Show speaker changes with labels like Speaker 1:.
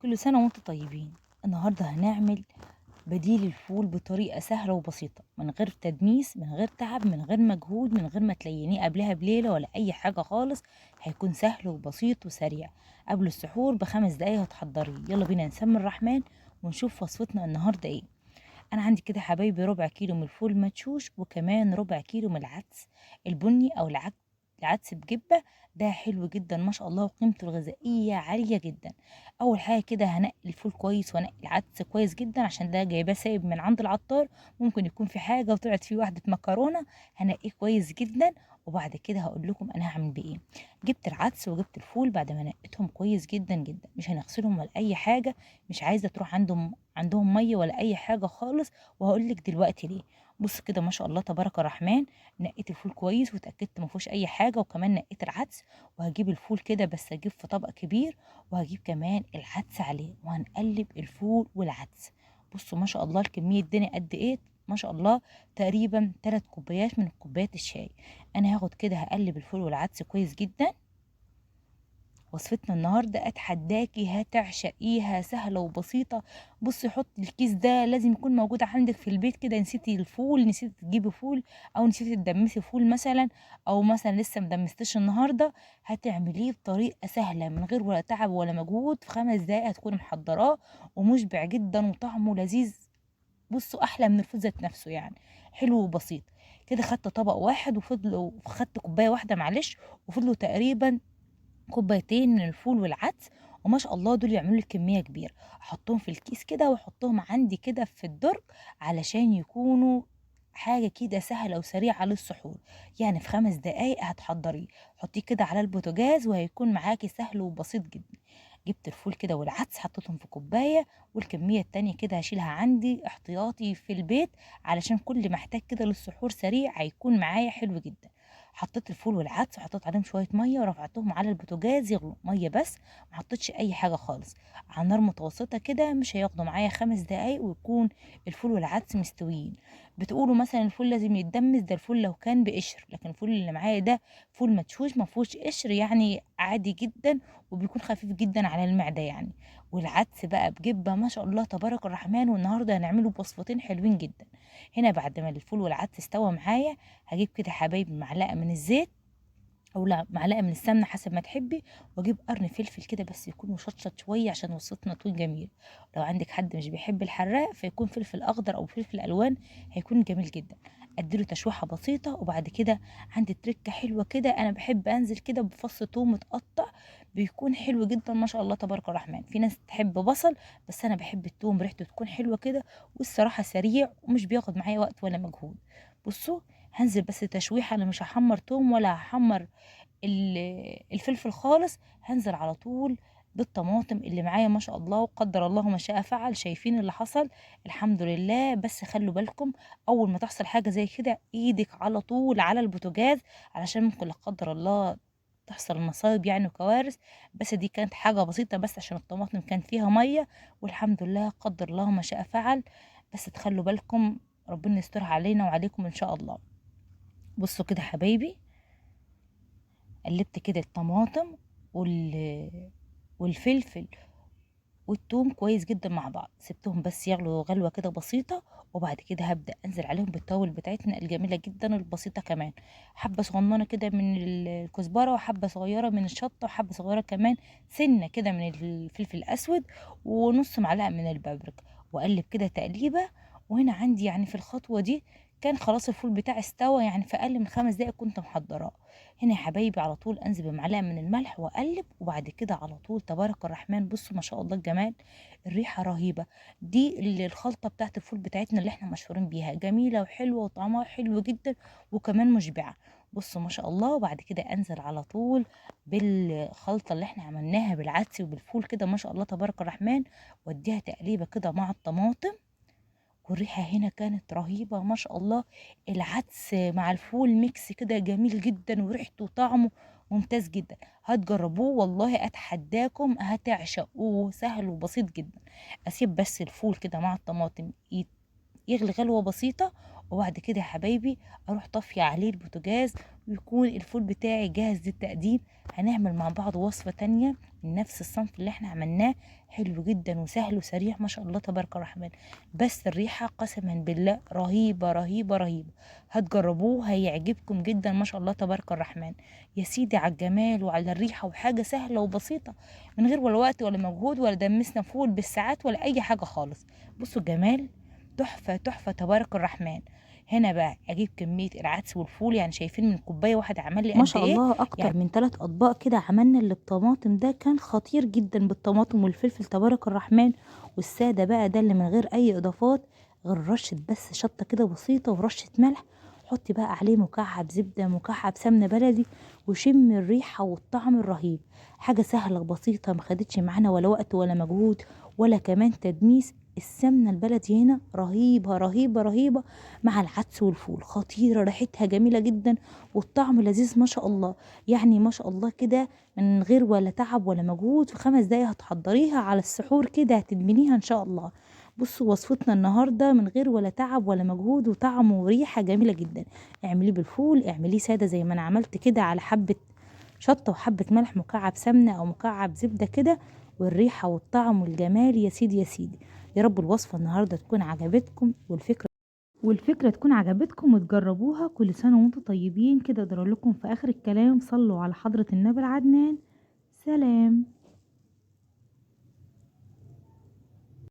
Speaker 1: كل سنة وانتم طيبين. النهاردة هنعمل بديل الفول بطريقة سهلة وبسيطة، من غير تدميس، من غير تعب، من غير مجهود، من غير ما تلينيه قبلها بليلة ولا أي حاجة خالص. هيكون سهل وبسيط وسريع. قبل السحور ب5 دقايق هتحضريه. يلا بينا نسمي الرحمن ونشوف وصفتنا النهاردة ايه. انا عندي كده حبايبي ربع كيلو من الفول مدشوش، وكمان ربع كيلو من العدس البني او العدس بجبة. ده حلو جدا ما شاء الله، وقيمته الغذائية عالية جدا. اول حاجة كده هنقي الفول كويس وانقي العدس كويس جدا، عشان ده جايباه سايب من عند العطار. ممكن يكون في حاجة وطلعت فيه واحدة مكرونة. هنقيه كويس جدا، وبعد كده هقول لكم انا هعمل بايه. جبت العدس وجبت الفول بعد ما نقيتهم كويس جدا جدا، مش هنغسلهم ولا اي حاجة. مش عايزة تروح عندهم ميه ولا اي حاجه خالص. وهقول لك دلوقتي ليه. بص كده ما شاء الله تبارك الرحمن. نقيت الفول كويس وتاكدت ما فيهوش اي حاجه، وكمان نقيت العدس. وهجيب الفول كده بس اجيب في طبق كبير، وهجيب كمان العدس عليه، وهنقلب الفول والعدس. بصوا ما شاء الله الكميه الدنيا قد ايه. ما شاء الله تقريبا 3 كوبايات من كوبايات الشاي. انا هاخد كده هقلب الفول والعدس كويس جدا. وصفتنا النهارده اتحداكي هتعشقيها، سهله وبسيطه. بصي حطي الكيس ده لازم يكون موجود عندك في البيت. كده نسيتي الفول، نسيتي تجيبي فول، او نسيتي تدمسي فول مثلا، او مثلا لسه مدمستش النهارده. هتعمليه بطريقه سهله من غير ولا تعب ولا مجهود. في 5 دقايق هتكوني محضراه، ومشبع جدا وطعمه لذيذ. بصوا احلى من الفول ذات نفسه يعني. حلو وبسيط. كده خدت طبق واحد وفضلوا، خدت كوبايه واحده معلش، وفضلوا تقريبا كوبايتين من الفول والعدس. وما شاء الله دول يعملوا لي كميه كبيره. احطهم في الكيس كده واحطهم عندي كده في الدرج، علشان يكونوا حاجه كده سهله وسريعه للسحور. يعني في 5 دقايق هتحضريه. حطيه كده على البوتاجاز وهيكون معاكي سهل وبسيط جدا. جبت الفول كده والعدس حطيتهم في كوبايه، والكميه التانية كده هشيلها عندي احتياطي في البيت، علشان كل محتاج كده للسحور سريع هيكون معايا حلو جدا. حطيت الفول والعدس وحطيت عليهم شويه ميه ورفعتهم على البوتاجاز يغلوا ميه بس. ما حطيتش اي حاجه خالص. على نار متوسطه كده، مش هياخدوا معايا 5 دقايق ويكون الفول والعدس مستويين. بتقولوا مثلا الفول لازم يتدمس، ده الفول لو كان بقشر، لكن الفول اللي معايا ده فول مدشوش ما فيهوش قشر، يعني عادي جدا. وبيكون خفيف جدا على المعده يعني. والعدس بقى بجبه ما شاء الله تبارك الرحمن. والنهارده هنعمله بوصفتين حلوين جدا. هنا بعد ما الفول والعدس استوى معايا، هجيب كده حبايبي معلقه من الزيت، او لا معلقه من السمنه حسب ما تحبي. واجيب قرن فلفل كده بس يكون مشطشط شويه عشان وصفتنا تكون جميل. لو عندك حد مش بيحب الحراق فيكون فلفل اخضر او فلفل الوان، هيكون جميل جدا. اديله تشويحه بسيطه. وبعد كده عندي تركه حلوه كده، انا بحب انزل كده بفص ثوم متقطع. بيكون حلو جدا ما شاء الله تبارك الرحمن. في ناس تحب بصل، بس انا بحب الثوم ريحته تكون حلوه كده. والصراحه سريع ومش بياخد معايا وقت ولا مجهود. بصوا، هنزل بس تشويحه. انا مش هحمر توم ولا هحمر الفلفل خالص. هنزل على طول بالطماطم اللي معايا ما شاء الله، وقدر الله ما شاء فعل. شايفين اللي حصل؟ الحمد لله. بس خلوا بالكم، اول ما تحصل حاجه زي كده ايدك على طول على البوتاجاز، علشان ممكن لا قدر الله تحصل مصايب يعني وكوارث. بس دي كانت حاجه بسيطه، بس عشان الطماطم كان فيها ميه. والحمد لله قدر الله ما شاء فعل. بس تخلوا بالكم، ربنا يسترها علينا وعليكم ان شاء الله. بصوا كده حبايبي، قلبت كده الطماطم والفلفل والثوم كويس جدا مع بعض. سبتهم بس يغلوا غلوة كده بسيطة. وبعد كده هبدأ انزل عليهم بالتوابل بتاعتنا الجميلة جدا البسيطة كمان. حبة صغننة كده من الكزبرة، وحبة صغيرة من الشطة، وحبة صغيرة كمان سنة كده من الفلفل الأسود، ونص معلقة من البابريكا. وأقلب كده تقليبة. وهنا عندي يعني في الخطوة دي كان خلاص الفول بتاعي استوى، يعني في أقل من 5 دقايق كنت محضراه. هنا يا حبايبي على طول انزل بمعلقه من الملح واقلب. وبعد كده على طول تبارك الرحمن، بصوا ما شاء الله الجمال. الريحه رهيبه. دي اللي الخلطه بتاعت الفول بتاعتنا اللي احنا مشهورين بيها، جميله وحلوه وطعمها حلو جدا، وكمان مشبعه. بصوا ما شاء الله. وبعد كده انزل على طول بالخلطه اللي احنا عملناها بالعدس وبالفول كده ما شاء الله تبارك الرحمن. واديها تقليبه كده مع الطماطم. والريحة هنا كانت رهيبة ما شاء الله. العدس مع الفول ميكس كده جميل جدا، وريحته وطعمه ممتاز جدا. هتجربوه والله اتحداكم هتعشقوه، سهل وبسيط جدا. اسيب بس الفول كده مع الطماطم يغلي غلوة بسيطة. وبعد كده يا حبايبي اروح طافية عليه البوتاجاز، ويكون الفول بتاعي جاهز للتقديم. هنعمل مع بعض وصفة تانية من نفس الصنف اللي احنا عملناه، حلو جدا وسهل وسريع ما شاء الله تبارك الرحمن، بس الريحة قسما بالله رهيبة رهيبة رهيبة. هتجربوه هيعجبكم جدا ما شاء الله تبارك الرحمن. يا سيدي على الجمال وعلى الريحة، وحاجة سهلة وبسيطة من غير ولا وقت ولا مجهود ولا دمسنا فول بالساعات ولا أي حاجة خالص. بصوا الجمال، تحفة تحفة تبارك الرحمن. هنا بقى اجيب كميه العدس والفول، يعني شايفين من كوبايه واحده عمل لي
Speaker 2: ما
Speaker 1: قد
Speaker 2: شاء
Speaker 1: ايه؟
Speaker 2: الله اكتر
Speaker 1: يعني
Speaker 2: من 3 اطباق كده عملنا اللي بطماطم، ده كان خطير جدا بالطماطم والفلفل تبارك الرحمن. والساده بقى ده اللي من غير اي اضافات غير رشه بس شطه كده بسيطه ورشه ملح. حطي بقى عليه مكعب زبده مكعب سمنه بلدي، وشم الريحه والطعم الرهيب. حاجه سهله بسيطه ما خدتش معانا ولا وقت ولا مجهود ولا كمان تدميس. السمنه البلدي هنا رهيبه رهيبه رهيبه مع العدس والفول، خطيره ريحتها جميله جدا والطعم لذيذ ما شاء الله. يعني ما شاء الله كده من غير ولا تعب ولا مجهود، في 5 دقايق هتحضريها على السحور كده هتدمنيها ان شاء الله. بصوا وصفتنا النهارده من غير ولا تعب ولا مجهود، وطعم وريحه جميله جدا. اعمليه بالفول، اعمليه ساده زي ما انا عملت كده على حبه شطه وحبه ملح مكعب سمنه او مكعب زبده كده، والريحه والطعم والجمال يا سيدي يا سيدي. يا رب الوصفه النهارده تكون عجبتكم والفكرة تكون عجبتكم وتجربوها. كل سنة وانتم طيبين كده. اقدر اقول لكم في اخر الكلام صلوا على حضرة النبي العدنان. سلام.